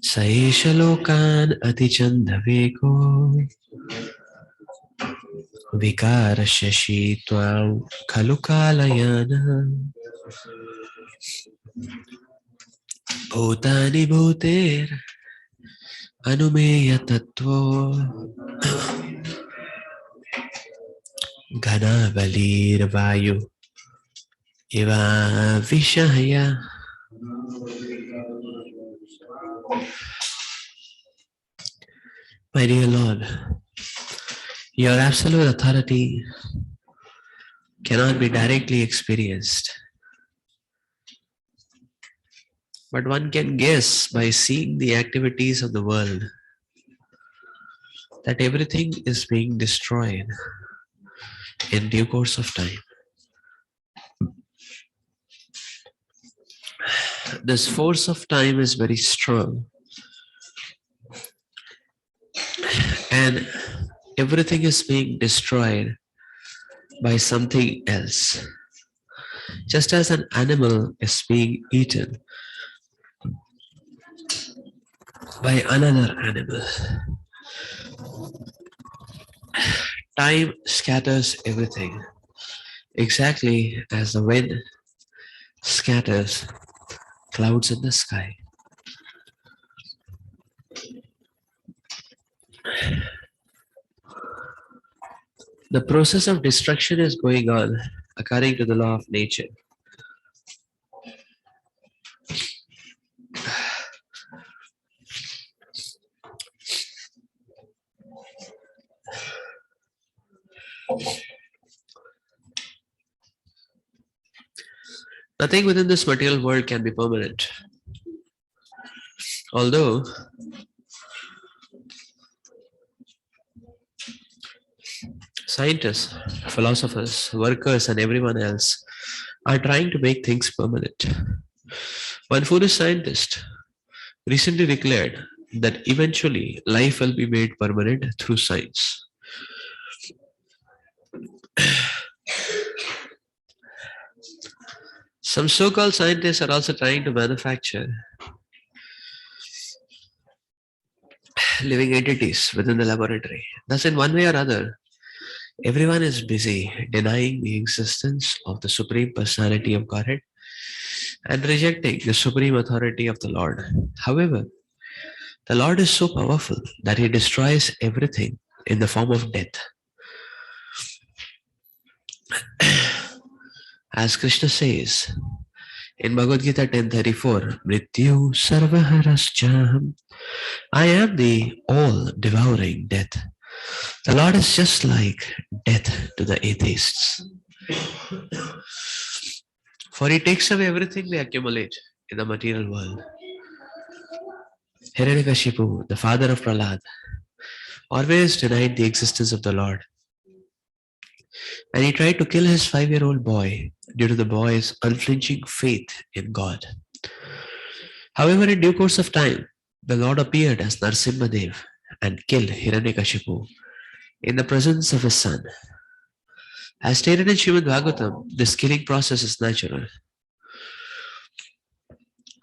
Saisha lokan atichandaveko vikara shashi tvam kalukalayana bhutani bhuter anumeya tattvo ghana valir vayu eva vishaya. My dear Lord, your absolute authority cannot be directly experienced, but one can guess by seeing the activities of the world that everything is being destroyed in due course of time. This force of time is very strong, and everything is being destroyed by something else. Just as an animal is being eaten by another animal, time scatters everything, exactly as the wind scatters clouds in the sky. The process of destruction is going on according to the law of nature. Nothing within this material world can be permanent. Although scientists, philosophers, workers, and everyone else are trying to make things permanent. One foolish scientist recently declared that eventually life will be made permanent through science. Some so-called scientists are also trying to manufacture living entities within the laboratory. Thus, in one way or other, everyone is busy denying the existence of the Supreme Personality of Godhead and rejecting the supreme authority of the Lord. However, the Lord is so powerful that He destroys everything in the form of death. As Krishna says in Bhagavad Gita 10:34, Mrityu sarvaharasjaham, I am the all-devouring death. The Lord is just like death to the atheists. For He takes away everything they accumulate in the material world. Hiranyakashipu, the father of Prahlad, always denied the existence of the Lord. And he tried to kill his 5-year-old boy due to the boy's unflinching faith in God. However, in due course of time, the Lord appeared as Narsimhadev and killed Hiranyakashipu in the presence of his son. As stated in Srimad Bhagwatam, this killing process is natural.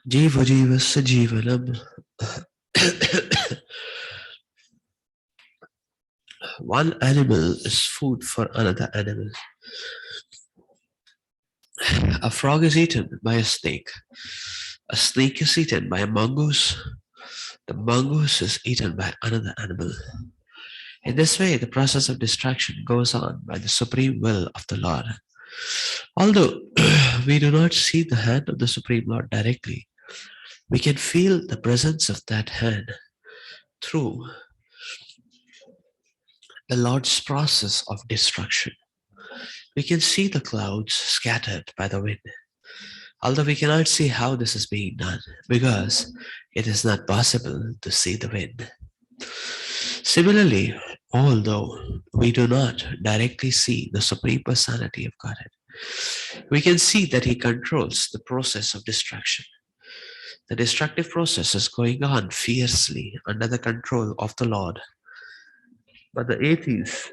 Jiva jivasya jivanam. One animal is food for another animal. A frog is eaten by a snake. A snake is eaten by a mongoose. The mongoose is eaten by another animal. In this way, the process of destruction goes on by the supreme will of the Lord. Although we do not see the hand of the Supreme Lord directly, we can feel the presence of that hand through the Lord's process of destruction. We can see the clouds scattered by the wind, although we cannot see how this is being done because it is not possible to see the wind. Similarly, although we do not directly see the Supreme Personality of Godhead, we can see that He controls the process of destruction. The destructive process is going on fiercely under the control of the Lord. But the atheists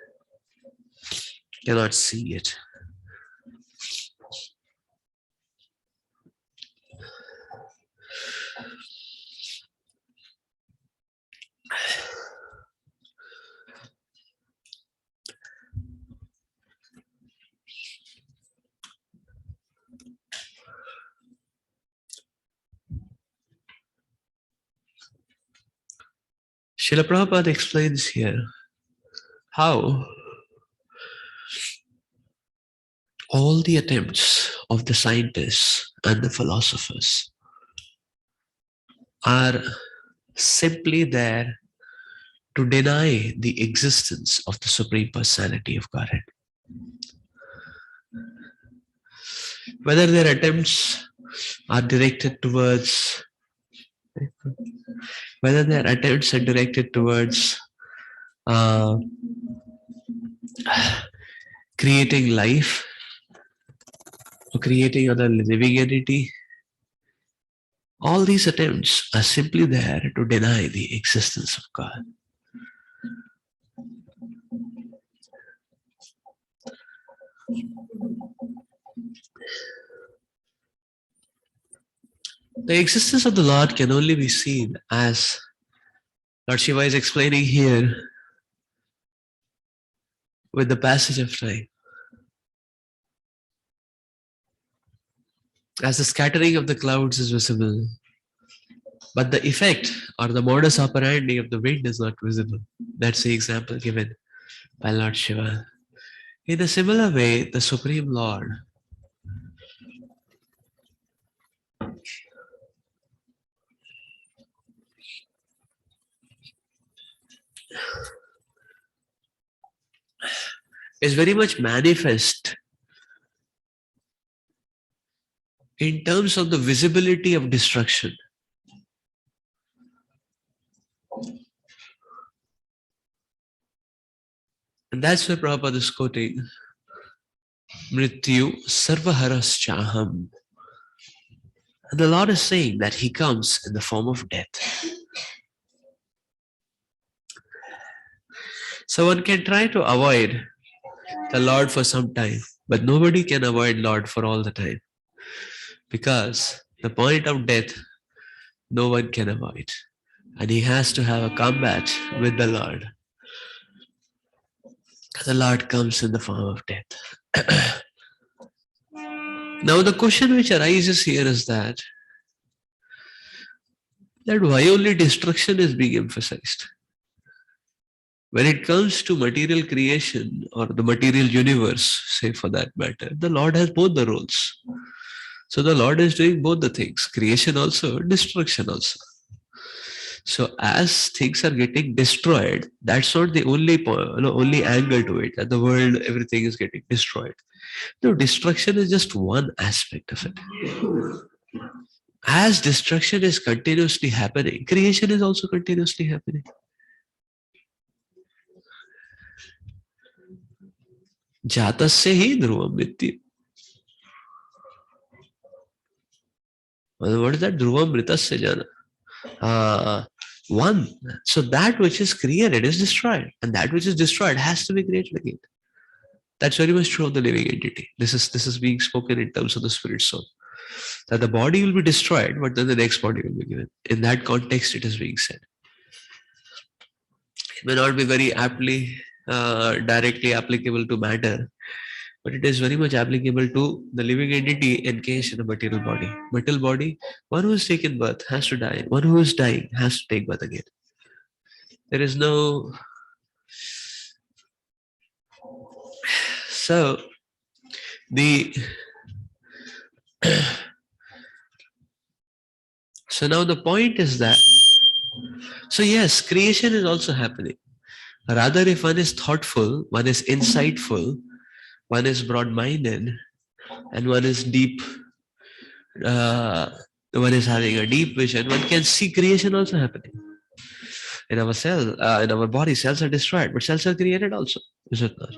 cannot see it. Srila Prabhupada explains here how all the attempts of the scientists and the philosophers are simply there to deny the existence of the Supreme Personality of Godhead. Whether their attempts are directed towards uh, creating life or creating other living entity, all these attempts are simply there to deny the existence of God. The existence of the Lord can only be seen, as Lord Shiva is explaining here, with the passage of time. As the scattering of the clouds is visible, but the effect or the modus operandi of the wind is not visible. That's the example given by Lord Shiva. In a similar way, the Supreme Lord is very much manifest in terms of the visibility of destruction. And that's why Prabhupada is quoting Mrityu Sarvaharas Chaham. And the Lord is saying that He comes in the form of death. So one can try to avoid the Lord for some time, but nobody can avoid Lord for all the time. Because the point of death, no one can avoid. And he has to have a combat with the Lord. The Lord comes in the form of death. Now the question which arises here is that why only destruction is being emphasized? When it comes to material creation or the material universe, say for that matter, the Lord has both the roles. So the Lord is doing both the things, creation also, destruction also. So as things are getting destroyed, that's not the only angle to it, that the world, everything is getting destroyed. No, destruction is just one aspect of it. As destruction is continuously happening, creation is also continuously happening. Jatasya hi dhruvam mrityu. What is that? Dhruvam mritasya jana. One. So that which is created is destroyed, and that which is destroyed has to be created again. That's very much true of the living entity. This is being spoken in terms of the spirit soul. That the body will be destroyed, but then the next body will be given. In that context, it is being said. It may not be very aptly, directly applicable to matter, but it is very much applicable to the living entity encased in a material body. Material body, one who has taken birth has to die. One who is dying has to take birth again. There is no. So the. So now the point is that. So yes, creation is also happening. Rather, if one is thoughtful, one is insightful, one is broad-minded, and one is deep, one is having a deep vision, one can see creation also happening. In our cell, in our body, cells are destroyed, but cells are created also. Is it not?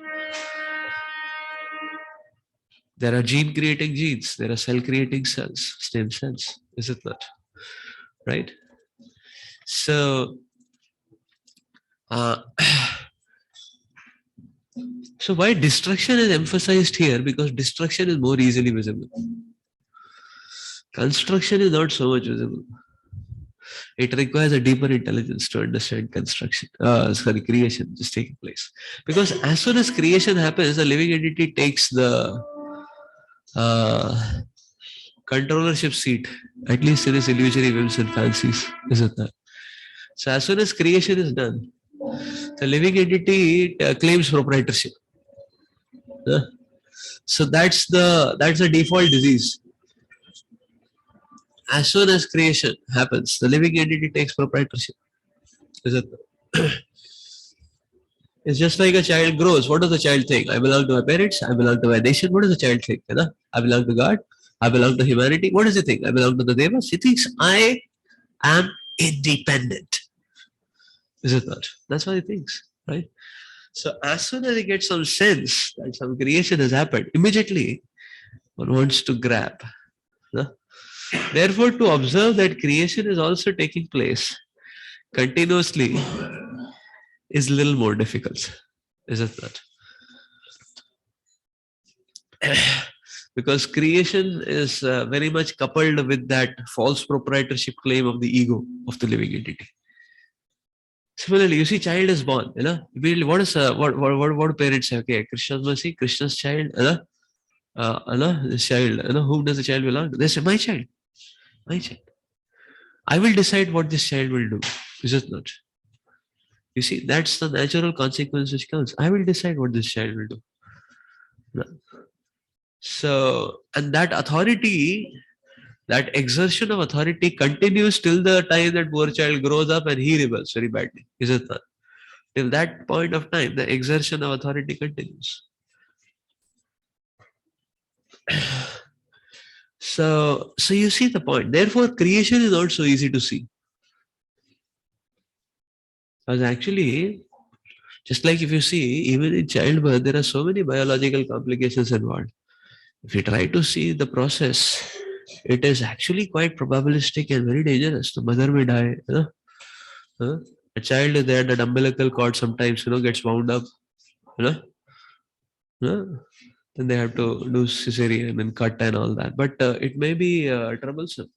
There are gene-creating genes. There are cell-creating cells, stem cells. Is it not? Right? So, So why destruction is emphasized here? Because destruction is more easily visible. Construction is not so much visible. It requires a deeper intelligence to understand creation is taking place. Because as soon as creation happens, the living entity takes the uh, controllership seat, at least in his illusory whims and fancies, isn't that? So as soon as creation is done, the living entity claims proprietorship. Uh, so that's the default disease. As soon as creation happens, the living entity takes proprietorship. Is it? It's just like a child grows. What does the child think? I belong to my parents. I belong to my nation. What does the child think? You know? I belong to God. I belong to humanity. What does he think? I belong to the Devas. He thinks I am independent. Is it not? That's what he thinks, right? So as soon as he gets some sense that some creation has happened, immediately one wants to grab. Huh? Therefore, to observe that creation is also taking place continuously is a little more difficult, is it not? Because creation is very much coupled with that false proprietorship claim of the ego of the living entity. Similarly, you see, child is born. You know, immediately, what is what do parents say? Okay, Krishna's mercy, Krishna's child. This child. Whom does the child belong to? They say, my child, my child. I will decide what this child will do. Is it not? You see, that's the natural consequence which comes. I will decide what this child will do. So, and that authority, that exertion of authority continues till the time that poor child grows up and he rebels very badly. Is it not? Till that point of time, the exertion of authority continues. So you see the point. Therefore, creation is not so easy to see. Because actually, just like if you see, even in childbirth, there are so many biological complications involved. If you try to see the process, it is actually quite probabilistic and very dangerous. The mother may die. Huh? A child is there, that umbilical cord sometimes gets wound up. You know, huh? Then they have to do cesarean and cut and all that. But it may be troublesome.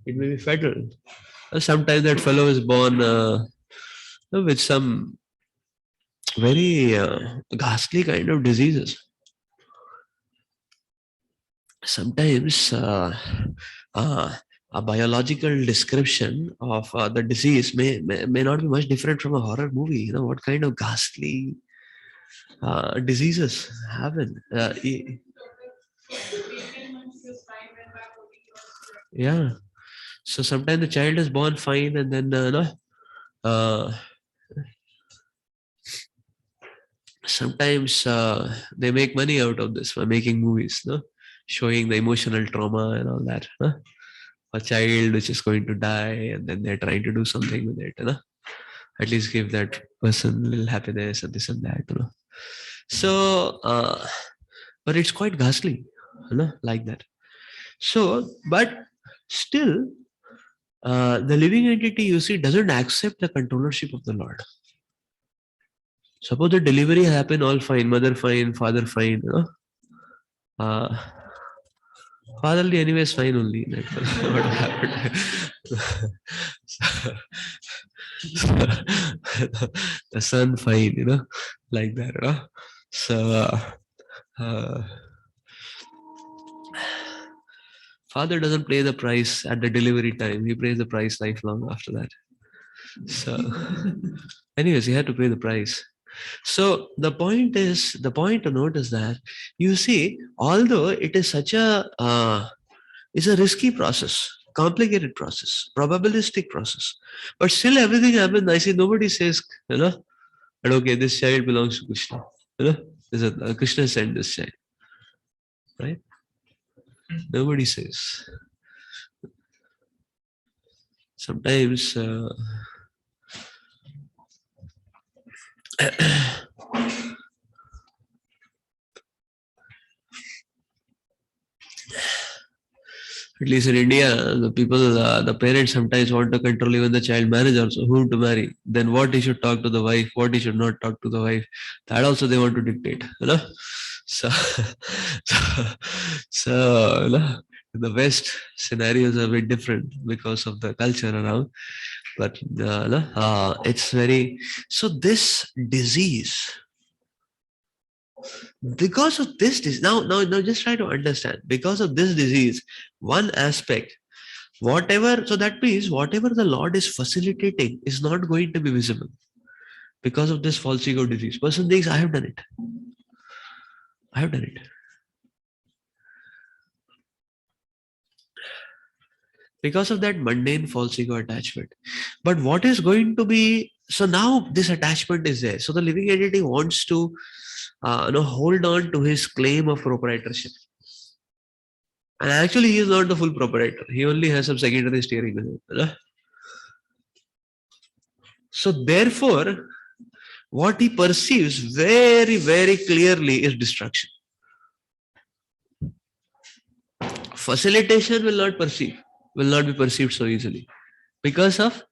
It may be fatal. Sometimes that fellow is born with some very ghastly kind of diseases. Sometimes uh, a biological description of the disease may not be much different from a horror movie. What kind of ghastly diseases happen. Yeah. So sometimes the child is born fine, and then uh, sometimes they make money out of this by making movies, showing the emotional trauma and all that. A child which is going to die, and then they're trying to do something with it. At least give that person a little happiness and this and that. So, but it's quite ghastly, like that. So, but still, the living entity, you see, doesn't accept the controllership of the Lord. Suppose the delivery happened all fine, mother fine, father fine, uh, fatherly anyway is fine only. What happened? The son fine, like that. So, uh, father doesn't pay the price at the delivery time. He pays the price lifelong after that. So, anyways, he had to pay the price. So the point to note is that, you see, although it is such it's a risky process, complicated process, probabilistic process, but still everything happens. I see nobody says, that okay, this child belongs to Krishna. Is it Krishna sent this child, right? Nobody says. Sometimes At least in India, the people, the parents sometimes want to control even the child marriage also, whom to marry, then what he should talk to the wife, what he should not talk to the wife. That also they want to dictate, So, so, in the West, scenarios are a bit different because of the culture around. But it's very, so this disease, because of this disease, now just try to understand, because of this disease, one aspect, whatever, so that means whatever the Lord is facilitating is not going to be visible because of this false ego disease. Person thinks, I have done it. I have done it. Because of that mundane false ego attachment. But what is going to be, so now this attachment is there. So the living entity wants to hold on to his claim of proprietorship. And actually, he is not the full proprietor. He only has some secondary steering wheel. So therefore, what he perceives very, very clearly is destruction. Facilitation will not be perceived so easily because of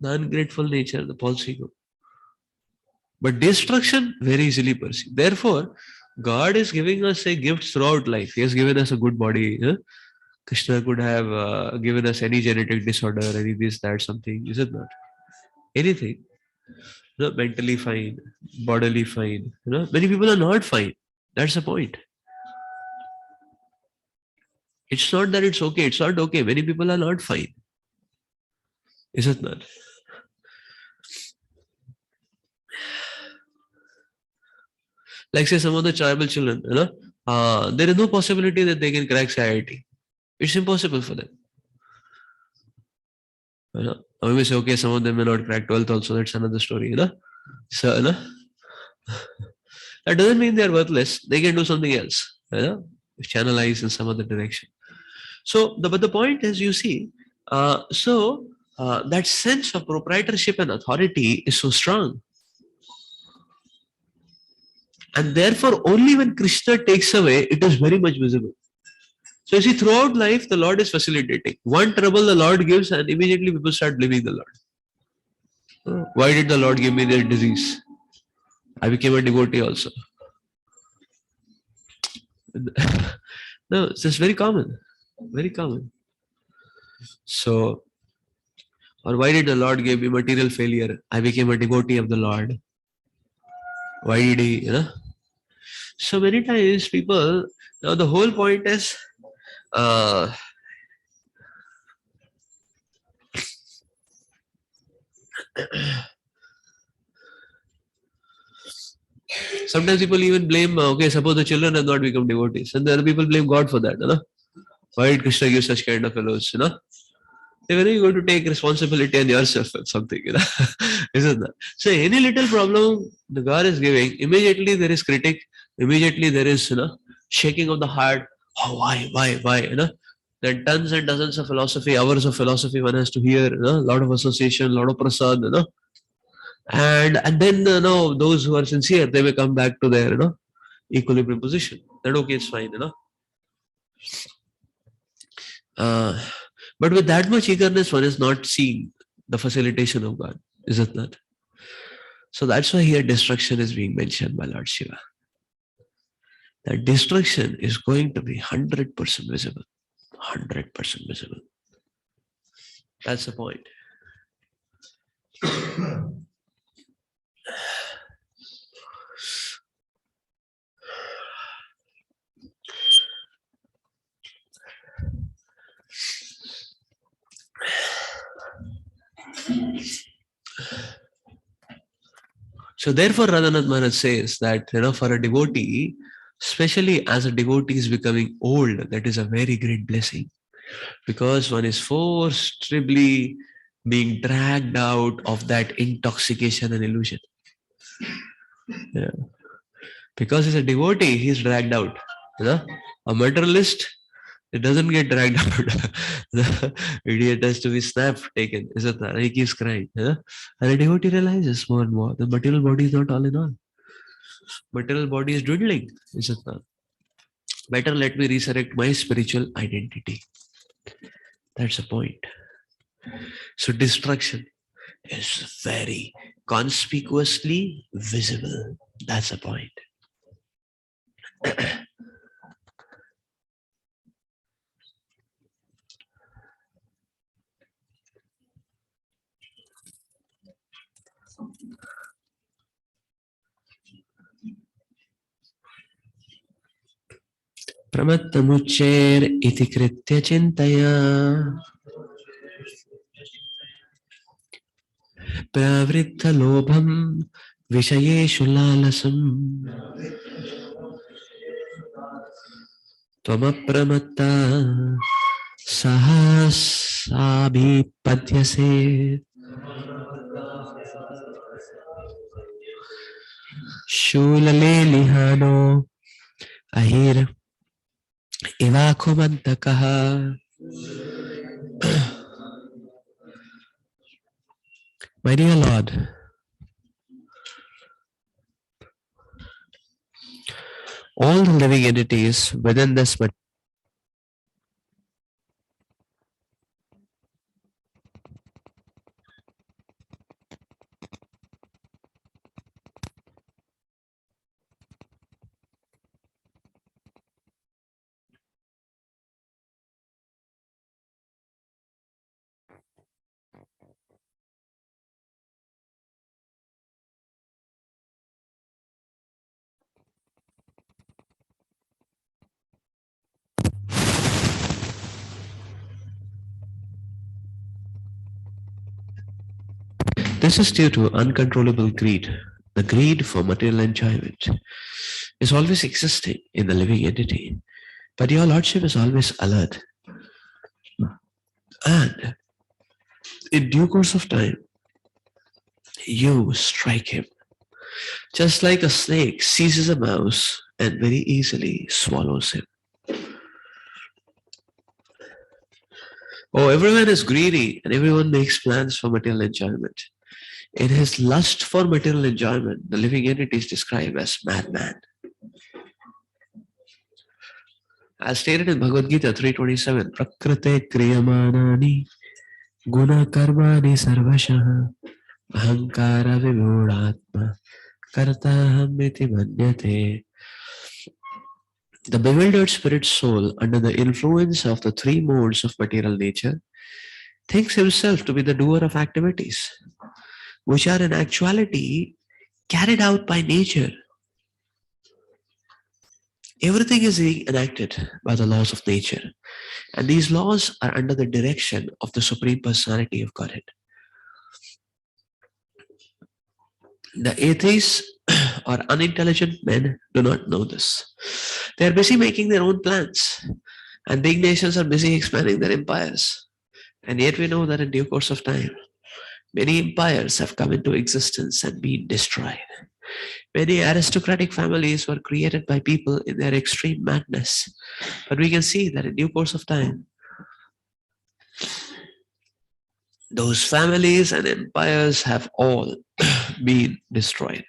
the ungrateful nature, the false ego. But destruction very easily perceived. Therefore, God is giving us a gift throughout life. He has given us a good body. Krishna could have given us any genetic disorder, any this, that, something. Is it not? Anything. Mentally fine, bodily fine. Many people are not fine. That's the point. It's not that it's okay. It's not okay. Many people are not fine. Is it not? Like say some of the tribal children, there is no possibility that they can crack CIT. It's impossible for them. Now we may say, okay, some of them may not crack 12th also. That's another story. So, that doesn't mean they're worthless. They can do something else. Channelize in some other direction. So, but the point is, you see, that sense of proprietorship and authority is so strong. And therefore, only when Krishna takes away, it is very much visible. So you see, throughout life, the Lord is facilitating. One trouble the Lord gives, and immediately people start blaming the Lord. Why did the Lord give me this disease? I became a devotee also. No, it's just very common. Very common. So, or why did the Lord give me material failure? I became a devotee of the Lord. Why did he, So many times people, now the whole point is, sometimes people even blame, okay, suppose the children have not become devotees, and the other people blame God for that. Why did Krishna give such kind of fellows? When are you going to take responsibility on yourself or something? Isn't that? So any little problem the God is giving, immediately there is critic, immediately there is shaking of the heart. Oh, why? Then tons and dozens of philosophy, hours of philosophy one has to hear, a lot of association, a lot of prasad, and then those who are sincere, they may come back to their equilibrium position. Then okay, it's fine, but with that much eagerness, one is not seeing the facilitation of God, is it not? So that's why here destruction is being mentioned by Lord Shiva. That destruction is going to be 100% visible. 100% visible. That's the point. So therefore, Radhanath Maharaj says that, for a devotee, especially as a devotee is becoming old, that is a very great blessing. Because one is forcibly being dragged out of that intoxication and illusion. Yeah. Because he's a devotee, he's dragged out. A materialist, it doesn't get dragged out. The idiot has to be snapped, taken. Isn't that? He keeps crying. And a devotee realizes more and more the material body is not all in all. Material body is dwindling. Isn't that? Better let me resurrect my spiritual identity. That's the point. So destruction is very conspicuously visible. That's the point. Pramattamuccer iti kritya chintaya pravritta lobham vishayeshu lalasam tvamapramatta sahasabhipadyase shulale ahir ivakumantakaha. My dear Lord, all the living entities within this material. This is due to uncontrollable greed. The greed for material enjoyment is always existing in the living entity, but your Lordship is always alert. And in due course of time, you strike him. Just like a snake seizes a mouse and very easily swallows him. Oh, everyone is greedy and everyone makes plans for material enjoyment. In his lust for material enjoyment, the living entity is described as madman. As stated in Bhagavad Gita 3:27, Prakrite kriyamanani guna karmani sarvashaha ahankara vibhudatma kartaham iti manyate. The bewildered spirit soul, under the influence of the three modes of material nature, thinks himself to be the doer of activities, which are in actuality carried out by nature. Everything is being enacted by the laws of nature, and these laws are under the direction of the Supreme Personality of Godhead. The atheists or unintelligent men do not know this. They are busy making their own plans, and big nations are busy expanding their empires. And yet we know that in due course of time, many empires have come into existence and been destroyed. Many aristocratic families were created by people in their extreme madness. But we can see that in due course of time, those families and empires have all been destroyed.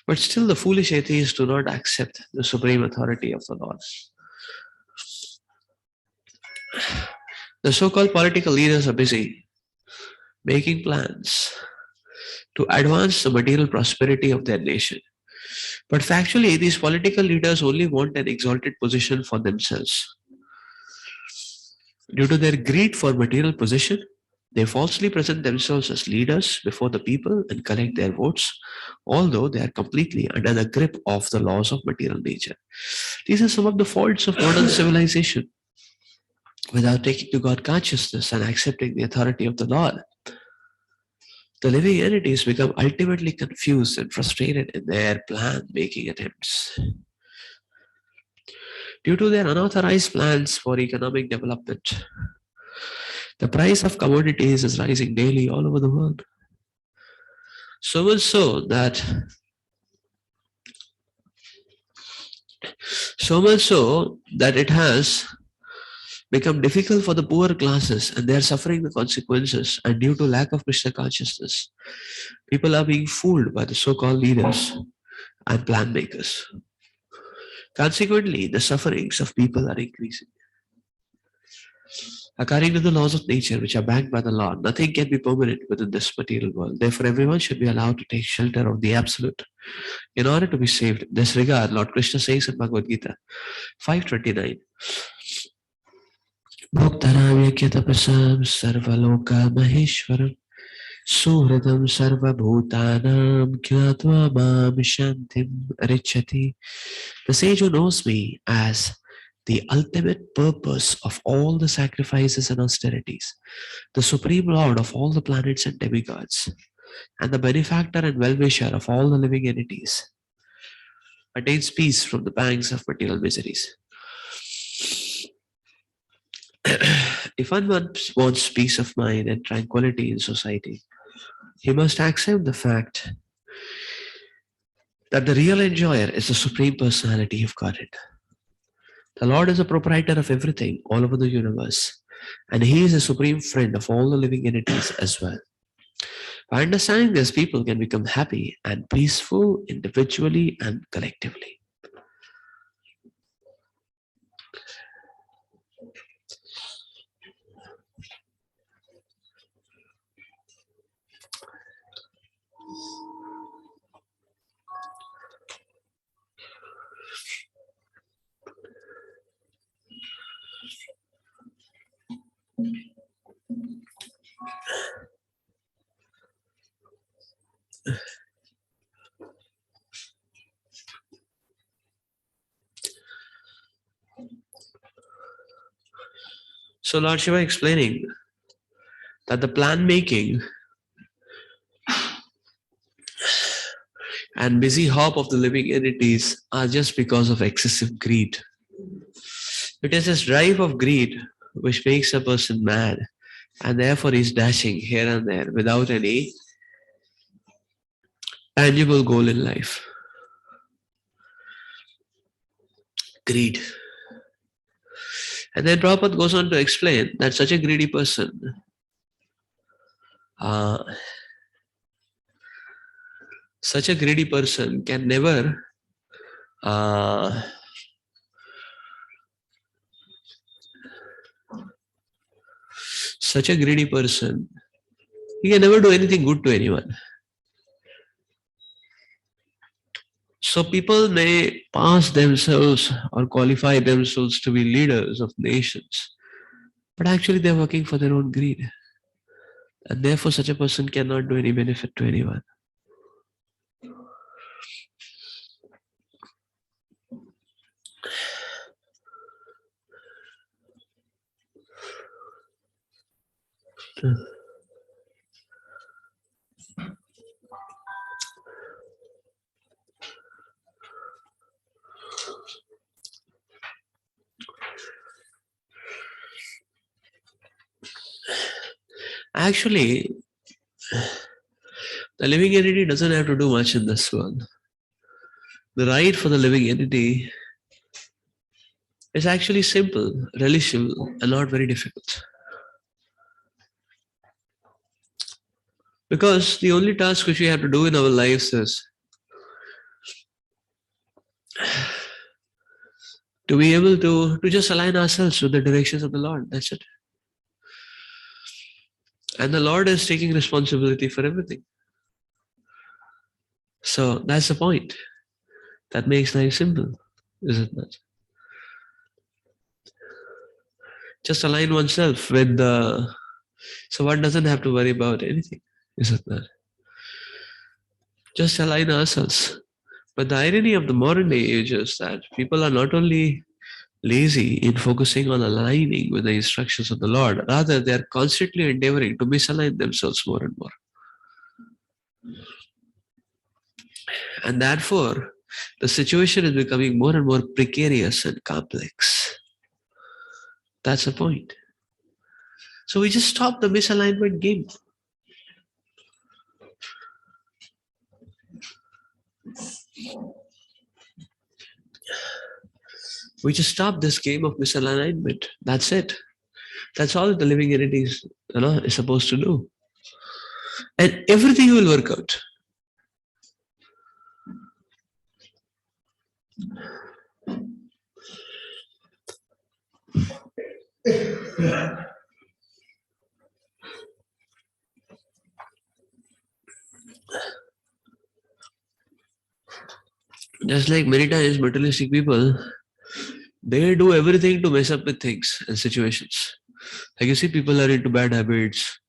But still the foolish atheists do not accept the supreme authority of the Lord. The so-called political leaders are busy making plans to advance the material prosperity of their nation. But factually, these political leaders only want an exalted position for themselves. Due to their greed for material position, they falsely present themselves as leaders before the people and collect their votes, although they are completely under the grip of the laws of material nature. These are some of the faults of modern civilization. Without taking to God consciousness and accepting the authority of the Lord, the living entities become ultimately confused and frustrated in their plan-making attempts. Due to their unauthorized plans for economic development, the price of commodities is rising daily all over the world. So much so that it has become difficult for the poor classes, and they are suffering the consequences. And due to lack of Krishna consciousness, people are being fooled by the so-called leaders and plan makers. Consequently, the sufferings of people are increasing. According to the laws of nature, which are backed by the law, nothing can be permanent within this material world. Therefore, everyone should be allowed to take shelter of the Absolute in order to be saved. In this regard, Lord Krishna says in Bhagavad Gita 5:29, Bhoktaram yakyatapasam sarvaloka maheshwaram suhradam sarvabhutanam gyatva mam shantim richati. The sage who knows me as the ultimate purpose of all the sacrifices and austerities, the supreme lord of all the planets and demigods, and the benefactor and well-wisher of all the living entities, attains peace from the pangs of material miseries. If one wants peace of mind and tranquility in society, he must accept the fact that the real enjoyer is the Supreme Personality of Godhead. The Lord is the proprietor of everything all over the universe, and He is a supreme friend of all the living entities as well. By understanding this, people can become happy and peaceful individually and collectively. So Lord Shiva explaining that the plan making and busy hop of the living entities are just because of excessive greed. It is this drive of greed which makes a person mad, and therefore he's dashing here and there without any tangible goal in life. Greed. And then Prabhupada goes on to explain that such a greedy person can never he can never do anything good to anyone. So people may pass themselves or qualify themselves to be leaders of nations, but actually they're working for their own greed. And therefore such a person cannot do any benefit to anyone. Actually, the living entity doesn't have to do much in this world. The right for the living entity is actually simple, relative, and not very difficult. Because the only task which we have to do in our lives is to be able to just align ourselves with the directions of the Lord. That's it. And the Lord is taking responsibility for everything. So that's the point. That makes life simple, isn't it? Just align oneself with the... So one doesn't have to worry about anything, isn't it? Just align ourselves. But the irony of the modern day age is that people are not only lazy in focusing on aligning with the instructions of the Lord, rather they are constantly endeavoring to misalign themselves more and more. And therefore, the situation is becoming more and more precarious and complex. That's the point. So we just stop the misalignment game. We just stop this game of misalignment. That's it. That's all the living entity is supposed to do. And everything will work out. Just like many times materialistic people, they do everything to mess up with things and situations. Like you see, people are into bad habits.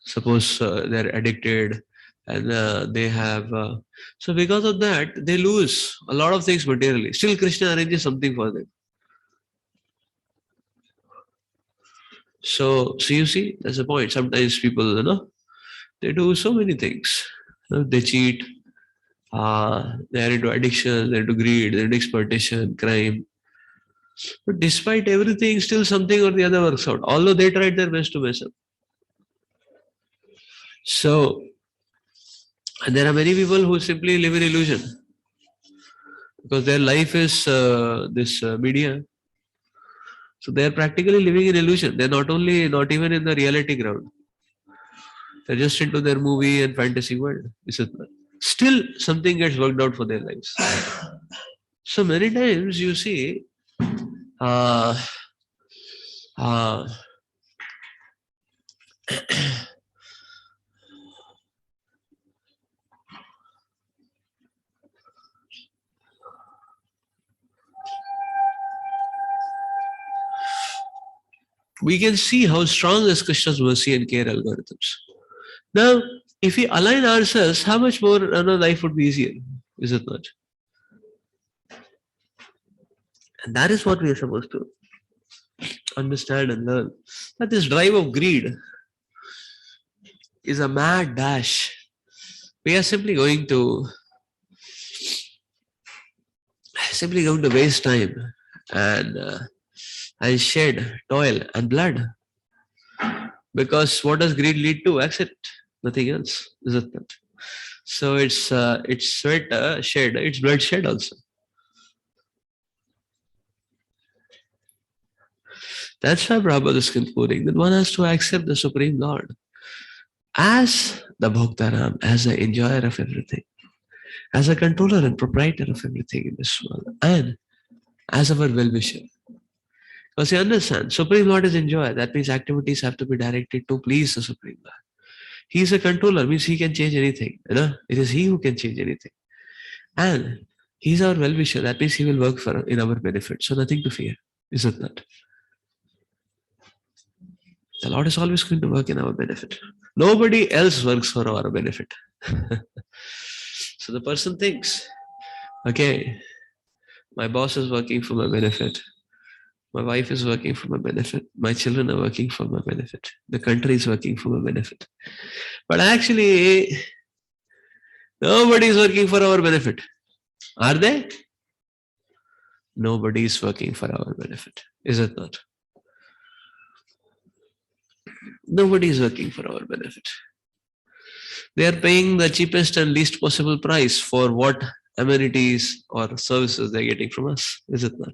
Suppose they're addicted, and they have. So because of that, they lose a lot of things materially. Still, Krishna arranges something for them. So you see, that's the point. Sometimes people, they do so many things. They cheat. They're into addiction. They're into greed. They're into exploitation, crime. But despite everything, still something or the other works out. Although they tried their best to mess up. So, and there are many people who simply live in illusion because their life is this media. So they are practically living in illusion. They're not even in the reality ground. They're just into their movie and fantasy world. Still, something gets worked out for their lives. So many times you see, uh, uh, we can see how strong is Krishna's mercy and care algorithms. Now, if we align ourselves, how much more life would be easier, is it not? And that is what we are supposed to understand and learn. That this drive of greed is a mad dash. We are simply going to waste time and shed toil and blood. Because what does greed lead to? Accept, nothing else, is it not? So it's sweat shed, it's blood shed also. That's why Prabhupada is concluding that one has to accept the Supreme Lord as the Bhaktaram, as the enjoyer of everything, as a controller and proprietor of everything in this world, and as our well-wisher. Because you understand, Supreme Lord is enjoyer. That means activities have to be directed to please the Supreme Lord. He is a controller, means he can change anything. It is he who can change anything. And he's our well-wisher. That means he will work in our benefit. So nothing to fear, is it not? The Lord is always going to work in our benefit. Nobody else works for our benefit. So the person thinks, okay, my boss is working for my benefit. My wife is working for my benefit. My children are working for my benefit. The country is working for my benefit. But actually, nobody is working for our benefit. Are they? Nobody is working for our benefit. Is it not? Nobody is working for our benefit. They are paying the cheapest and least possible price for what amenities or services they're getting from us. Is it not?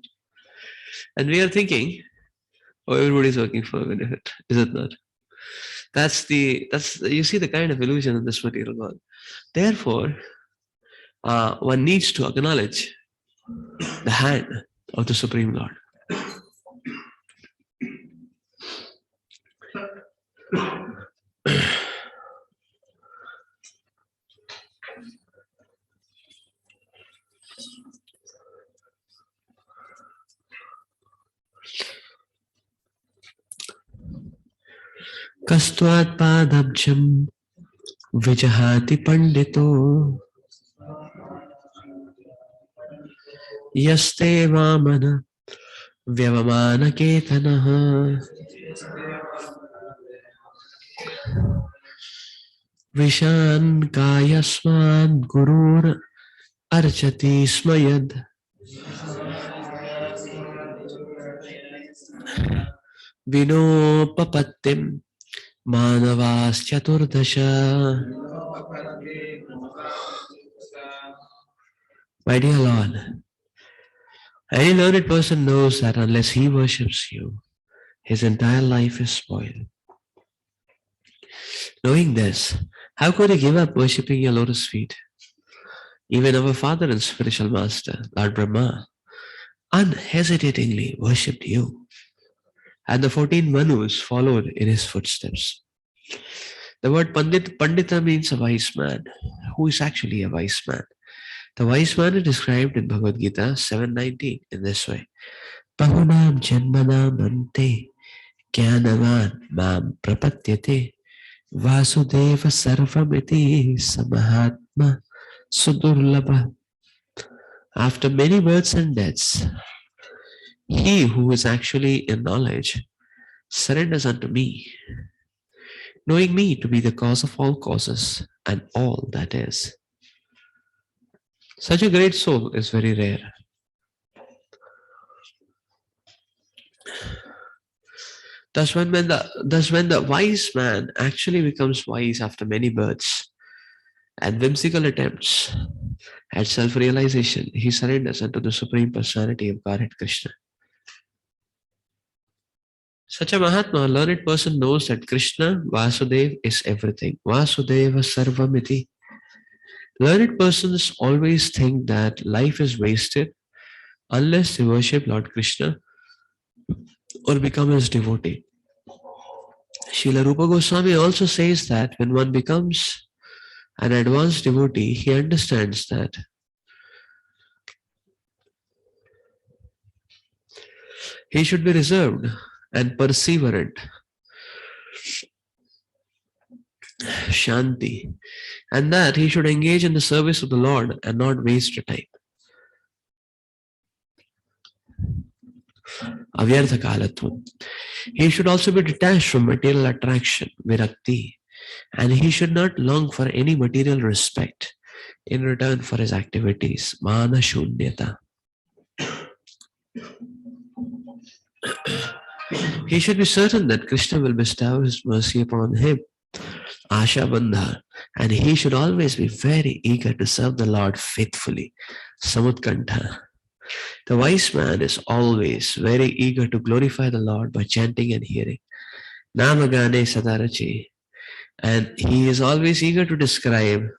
And we are thinking, oh, everybody is working for our benefit. Is it not? That's you see the kind of illusion in this material world. Therefore, one needs to acknowledge the hand of the Supreme Lord. Kastvat padabjam vijahati pandito yaste vamana vyavamana ketanaha vishan kayasman gurur archati smayad vinopapattim manavas chaturdasha. My dear Lord, any learned person knows that unless he worships you, his entire life is spoiled. Knowing this, how could he give up worshipping your lotus feet? Even our father and spiritual master, Lord Brahma, unhesitatingly worshipped you. And the 14 Manus followed in his footsteps. The word Pandita means a wise man. Who is actually a wise man? The wise man is described in Bhagavad Gita 7:19 in this way. Bahunam janmanam ante jnanavan mam prapatyate vasudeva sarvamiti samahatma sudurlabha. After many births and deaths, he who is actually in knowledge surrenders unto me, knowing me to be the cause of all causes and all that is. Such a great soul is very rare. Thus when the wise man actually becomes wise after many births and whimsical attempts at self-realization, he surrenders unto the Supreme Personality of Godhead Krishna. Such a Mahatma, learned person knows that Krishna, Vasudev is everything. Vasudeva Sarvamiti. Learned persons always think that life is wasted unless they worship Lord Krishna or become his devotee. Srila Rupa Goswami also says that when one becomes an advanced devotee, he understands that he should be reserved and perseverant, Shanti, and that he should engage in the service of the Lord and not waste time. Avyartha kalatvam. He should also be detached from material attraction, virakti, and he should not long for any material respect in return for his activities, mana shunyata. He should be certain that Krishna will bestow his mercy upon him, Asha Bandha, and he should always be very eager to serve the Lord faithfully, Samutkantha. The wise man is always very eager to glorify the Lord by chanting and hearing. Namagane Sadarachi. And he is always eager to describe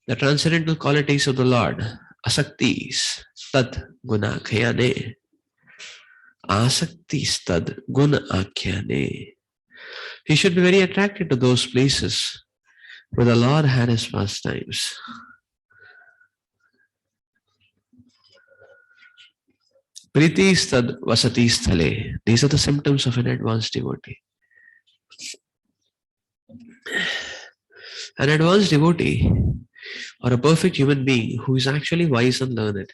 the transcendental qualities of the Lord. Asaktis tad guna akhyane. Asaktis tad guna akhyane. He should be very attracted to those places where the Lord had his pastimes. Priti stad vasati sthale. These are the symptoms of an advanced devotee. An advanced devotee or a perfect human being who is actually wise and learned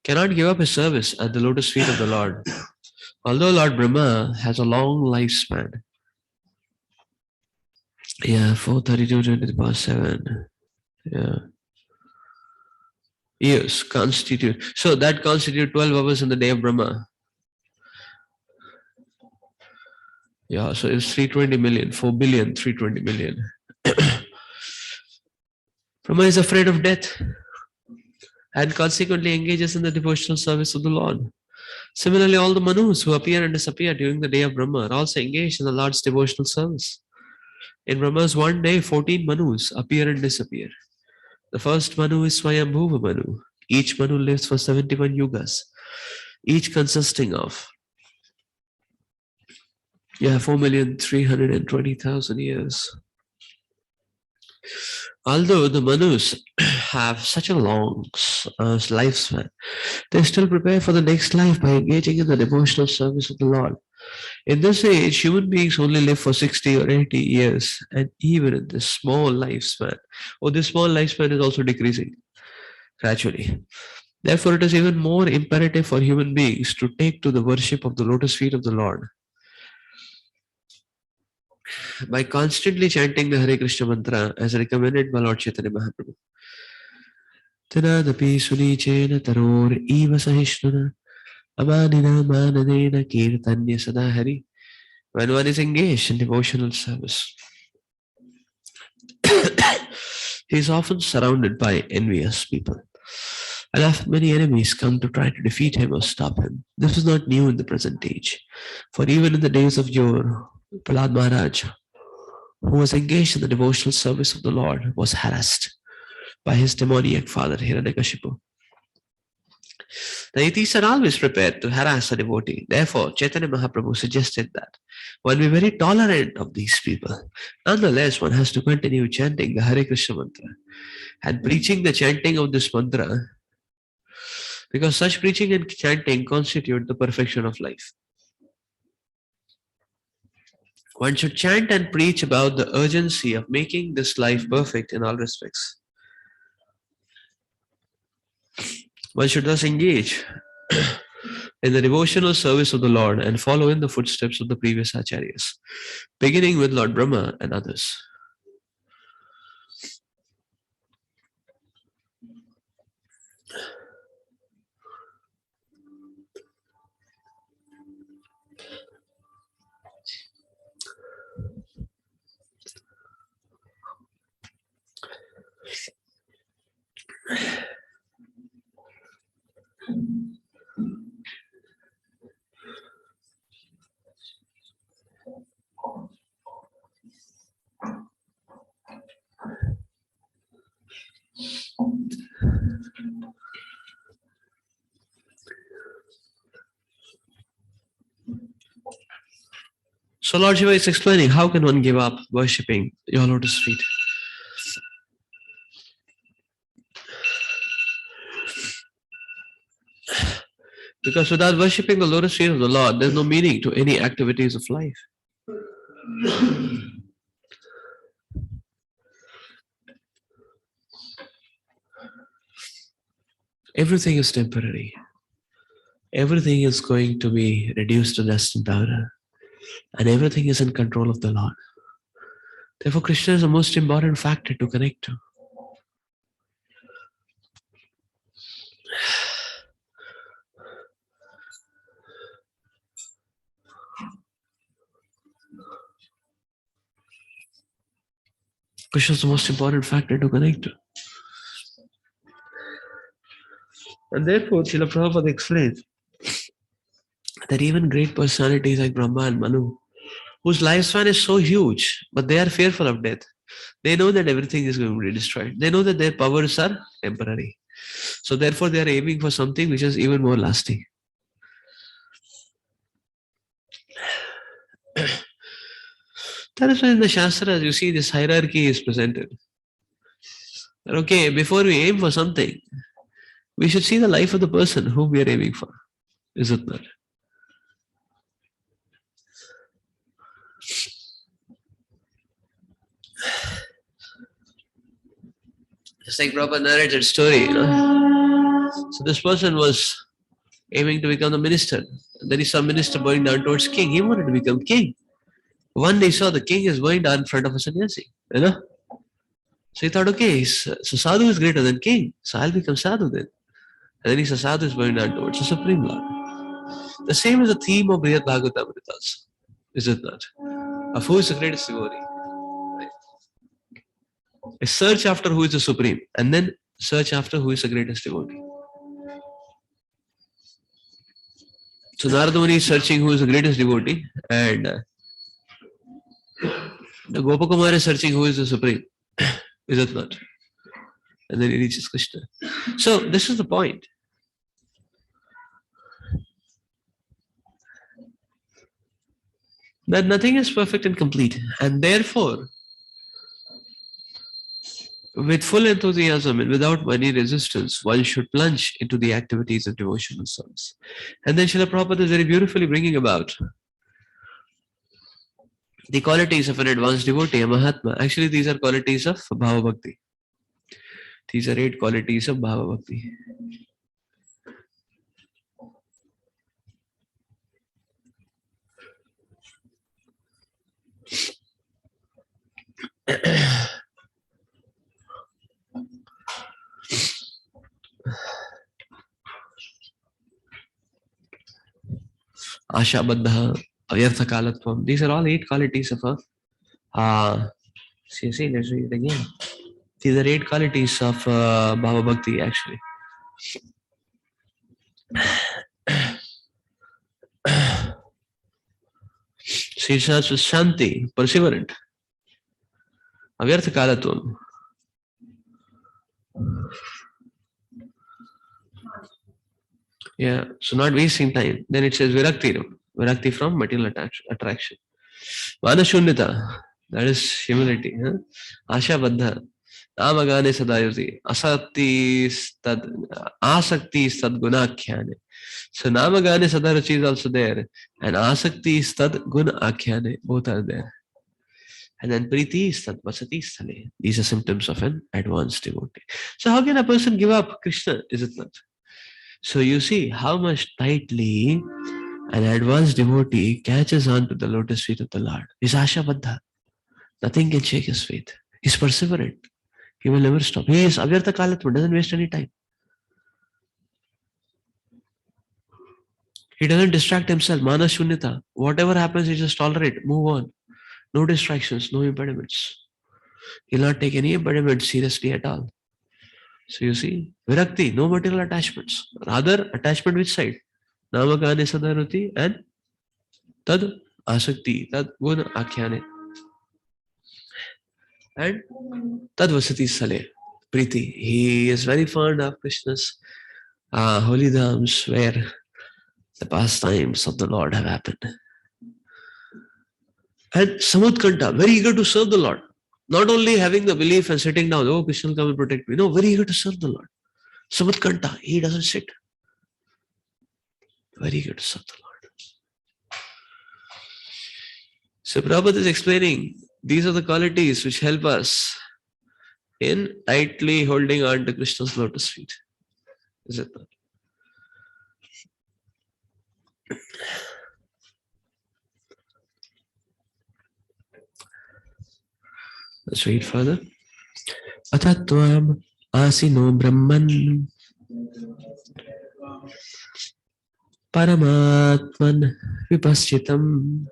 cannot give up his service at the lotus feet of the Lord. Although Lord Brahma has a long lifespan. 432 to the past 7. Years constitute. So that constitute 12 hours in the day of Brahma. So it's 320 million, 4 billion, 320 million. Brahma is afraid of death and consequently engages in the devotional service of the Lord. Similarly, all the Manus who appear and disappear during the day of Brahma are also engaged in the Lord's devotional service. In Brahma's one day, 14 Manus appear and disappear. The first Manu is Swayambhuva Manu. Each Manu lives for 71 yugas, each consisting of 4,320,000 years. Although the Manus have such a long lifespan, they still prepare for the next life by engaging in the devotional service of the Lord. In this age, human beings only live for 60 or 80 years, and even in this small lifespan, this small lifespan is also decreasing gradually. Therefore, it is even more imperative for human beings to take to the worship of the lotus feet of the Lord by constantly chanting the Hare Krishna mantra as recommended by Lord Chaitanya Mahaprabhu. Tanadapi sunichena taror eva sahishnuna amanina manadena kirtanya sadahari. When one is engaged in devotional service, he is often surrounded by envious people. And often many enemies come to try to defeat him or stop him. This is not new in the present age. For even in the days of yore, Prahlad Maharaj, who was engaged in the devotional service of the Lord, was harassed by his demoniac father Hiranyakashipu. The atheists are always prepared to harass a devotee. Therefore, Chaitanya Mahaprabhu suggested that one be very tolerant of these people. Nonetheless, one has to continue chanting the Hare Krishna mantra and preaching the chanting of this mantra, because such preaching and chanting constitute the perfection of life. One should chant and preach about the urgency of making this life perfect in all respects. One should thus engage in the devotional service of the Lord and follow in the footsteps of the previous acharyas, beginning with Lord Brahma and others. So Lord Shiva is explaining how can one give up worshipping your lotus feet. Because without worshipping the lotus feet of the Lord, there's no meaning to any activities of life. Everything is temporary. Everything is going to be reduced to dust and powder. And everything is in control of the Lord. Therefore, Krishna is the most important factor to connect to. Krishna is the most important factor to connect to. And therefore, Srila Prabhupada explains that even great personalities like Brahma and Manu, whose lifespan is so huge, but they are fearful of death. They know that everything is going to be destroyed. They know that their powers are temporary. So therefore, they are aiming for something which is even more lasting. That is why in the Shastras, you see this hierarchy is presented. That, okay, before we aim for something, we should see the life of the person whom we are aiming for. Is it not? Just like Prabhupada narrated story, So this person was aiming to become the minister. And then he saw minister going down towards king. He wanted to become king. One day he saw the king is going down in front of a sannyasi. So he thought, okay, so sadhu is greater than king. So I'll become sadhu then. And then he saw sadhu is going down towards the Supreme Lord. The same is the theme of Brihad Bhagavatam also. Is it not? Of who is the greatest devotee? Right? A search after who is the Supreme, and then search after who is the greatest devotee. So Narada Muni is searching who is the greatest devotee, and the Gopakumar is searching who is the Supreme. Is it not? And then he reaches Krishna. So this is the point. That nothing is perfect and complete, and therefore, with full enthusiasm and without any resistance, one should plunge into the activities of devotional service. And then Srila Prabhupada is very beautifully bringing about the qualities of an advanced devotee, a Mahatma. Actually, these are qualities of Bhava Bhakti. These are 8 qualities of Bhava Bhakti. Asha Baddha, Ayartha Kalatvam. These are all 8 qualities of a see, let's read it again. These are 8 qualities of Bhava Bhakti actually. She starts with Shanti, perseverant. Avyartha Kalatvam. Yeah, so not wasting time. Then it says Virakti, no? Virakti from material attraction. Manashunyata, that is humility. Huh? Asha Baddha, Namagane Sadayuti, Asakti Stad Gunakhyane. So Namagane Sadaruchi is also there, and Asakti Stad Gunakhyane, both are there. And then Priti Stad Vasati Sthale. These are symptoms of an advanced devotee. So how can a person give up Krishna? Is it not? So you see how much tightly an advanced devotee catches on to the lotus feet of the Lord. He's Ashabadha. Nothing can shake his faith. He's perseverant. He will never stop. He is Avyartha Kalatma, doesn't waste any time. He doesn't distract himself. Mana Shunyata. Whatever happens, he just tolerate. Move on. No distractions, no impediments. He'll not take any impediments seriously at all. So you see, Virakti, no material attachments. Rather, attachment which side? Namakane Sadaruti and Tad Asakti, Tad Guna Akhyane. And Tad Vasati Sale, Priti. He is very fond of Krishna's holy dhams where the pastimes of the Lord have happened. And Samadkanta, very eager to serve the Lord. Not only having the belief and sitting down, oh, Krishna will come and protect me. No, very eager to serve the Lord. Samadkanta, he doesn't sit. Very eager to serve the Lord. So Prabhupada is explaining these are the qualities which help us in tightly holding on to Krishna's lotus feet. Is it not? Let's read further. Atatvam asino brahman paramatman vipaschitam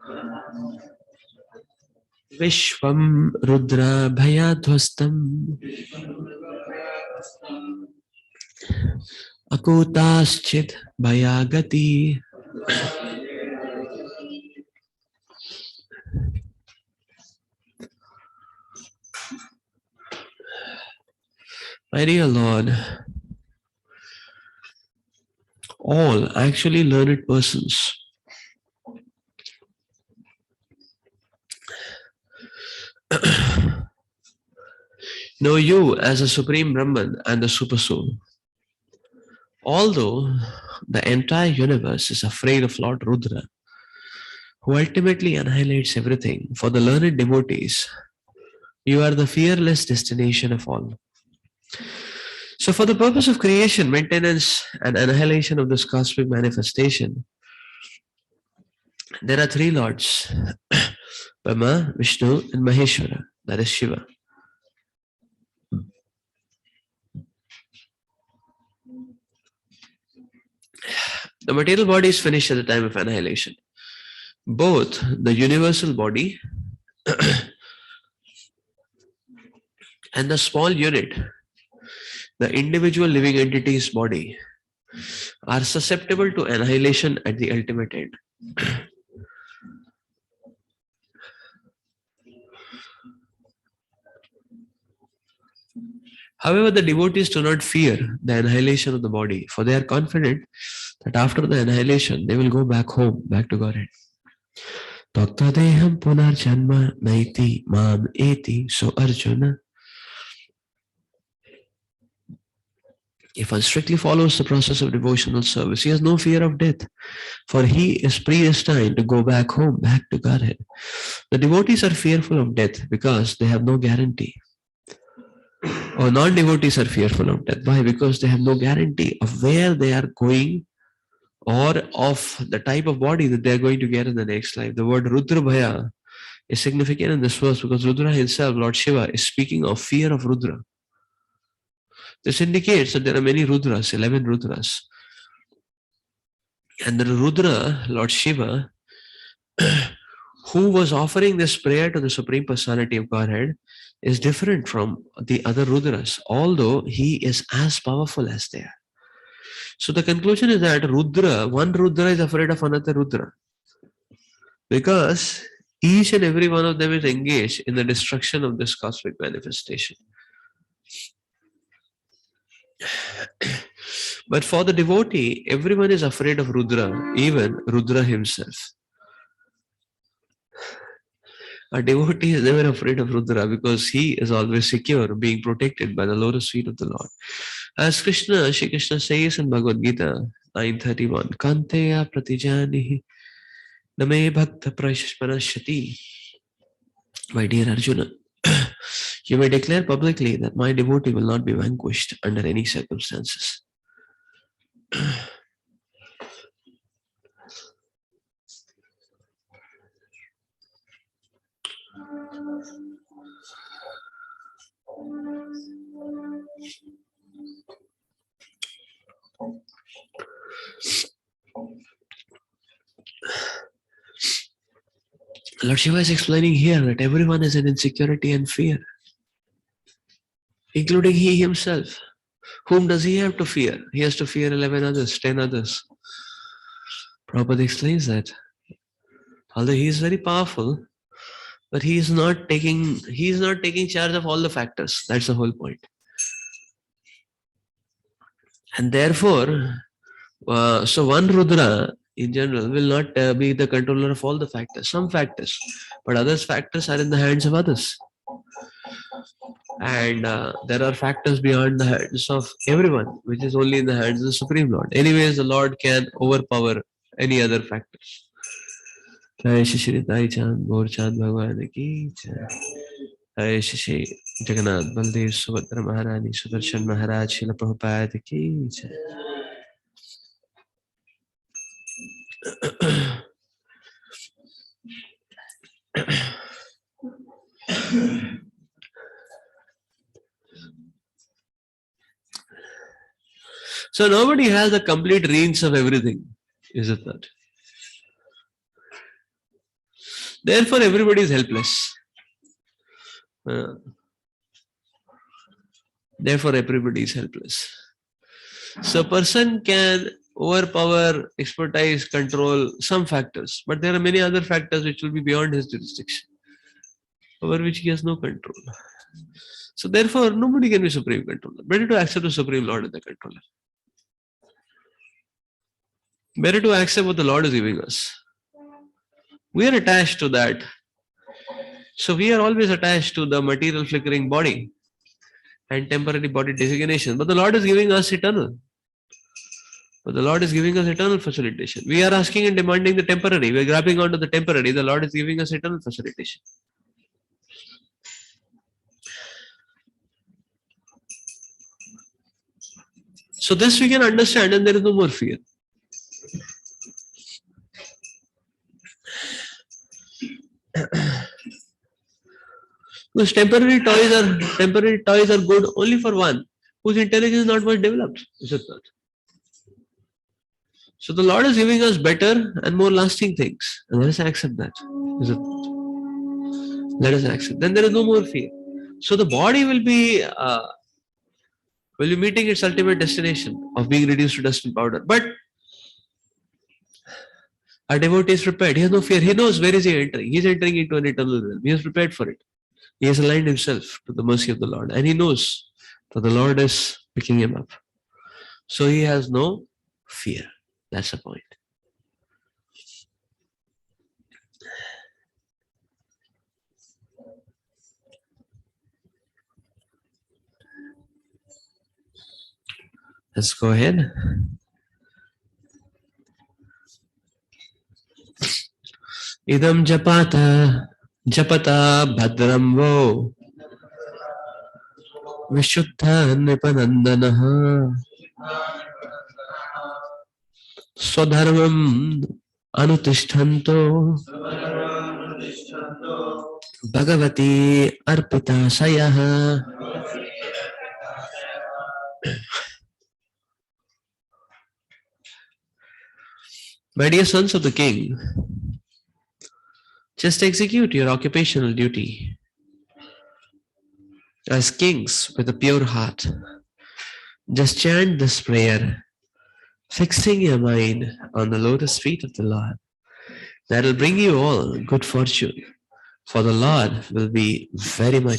vishvam rudra bhayadhvastam akutaschit bhayagati. My dear Lord, all actually learned persons know you as a supreme Brahman and the super soul. Although the entire universe is afraid of Lord Rudra, who ultimately annihilates everything, for the learned devotees, you are the fearless destination of all. So for the purpose of creation, maintenance, and annihilation of this cosmic manifestation, there are three lords, Brahma, Vishnu, and Maheshwara, that is Shiva. The material body is finished at the time of annihilation. Both the universal body and the small unit, the individual living entity's body, are susceptible to annihilation at the ultimate end. However, the devotees do not fear the annihilation of the body, for they are confident that after the annihilation, they will go back home, back to Godhead. Taktadeham punarjanma naiti mam eti. So Arjuna, if one strictly follows the process of devotional service, he has no fear of death, for he is predestined to go back home, back to Godhead. The devotees are fearful of death because they have no guarantee. Or non-devotees are fearful of death. Why? Because they have no guarantee of where they are going or of the type of body that they are going to get in the next life. The word Rudra Bhaya is significant in this verse because Rudra himself, Lord Shiva, is speaking of fear of Rudra. This indicates that there are many Rudras, 11 Rudras. And the Rudra, Lord Shiva, who was offering this prayer to the Supreme Personality of Godhead, is different from the other Rudras, although he is as powerful as they are. So the conclusion is that Rudra, one Rudra is afraid of another Rudra, because each and every one of them is engaged in the destruction of this cosmic manifestation. But for the devotee, everyone is afraid of Rudra, even Rudra himself. A devotee is never afraid of Rudra because he is always secure, being protected by the lotus feet of the Lord. As Shri Krishna says in Bhagavad Gita 9:31, Kanteya pratijanihi name bhakta prashpanashati. My dear Arjuna, you may declare publicly that my devotee will not be vanquished under any circumstances. Lord Shiva is explaining here that everyone is in insecurity and fear, including he himself. Whom does he have to fear? He has to fear 11 others, 10 others. Prabhupada explains that. Although he is very powerful, but he is not taking charge of all the factors. That's the whole point. And therefore, so one Rudra in general will not be the controller of all the factors, some factors, but others factors are in the hands of others. And there are factors beyond the hands of everyone, which is only in the hands of the Supreme Lord. Anyways, the Lord can overpower any other factors. Jai Shri Dai Chand Gaur Chand Bhagwan ki Jai. Jai Shri Jagannath Baldev Subhadra Maharani Sudarshan Maharaj Srila Prabhupada ki Jai. So nobody has a complete range of everything, is it not? Therefore, everybody is helpless. Therefore, everybody is helpless. So, a person can overpower, expertise, control some factors, but there are many other factors which will be beyond his jurisdiction, over which he has no control. So, therefore, nobody can be supreme controller. Better to accept the Supreme Lord as the controller. Better to accept what the Lord is giving us. We are attached to that. So we are always attached to the material flickering body and temporary body designation. But the Lord is giving us eternal. But the Lord is giving us eternal facilitation. We are asking and demanding the temporary. We are grabbing onto the temporary. The Lord is giving us eternal facilitation. So this we can understand, and there is no more fear. Because temporary toys are good only for one whose intelligence is not much developed, is it not? So the Lord is giving us better and more lasting things, and let us accept that, is it not? Let us accept. Then there is no more fear. So the body will be meeting its ultimate destination of being reduced to dust and powder. But our devotee is prepared. He has no fear. He knows where is he entering. He is entering into an eternal realm. He is prepared for it. He has aligned himself to the mercy of the Lord, and he knows that the Lord is picking him up. So he has no fear. That's the point. Let's go ahead. Idam japata bhadram vo vishuddha nipanandanaha swadharmam anutishtanto bhagavati arpita sayaha. My dear sons of the king, just execute your occupational duty as kings with a pure heart. Just chant this prayer, fixing your mind on the lotus feet of the Lord. That will bring you all good fortune, for the Lord will be very much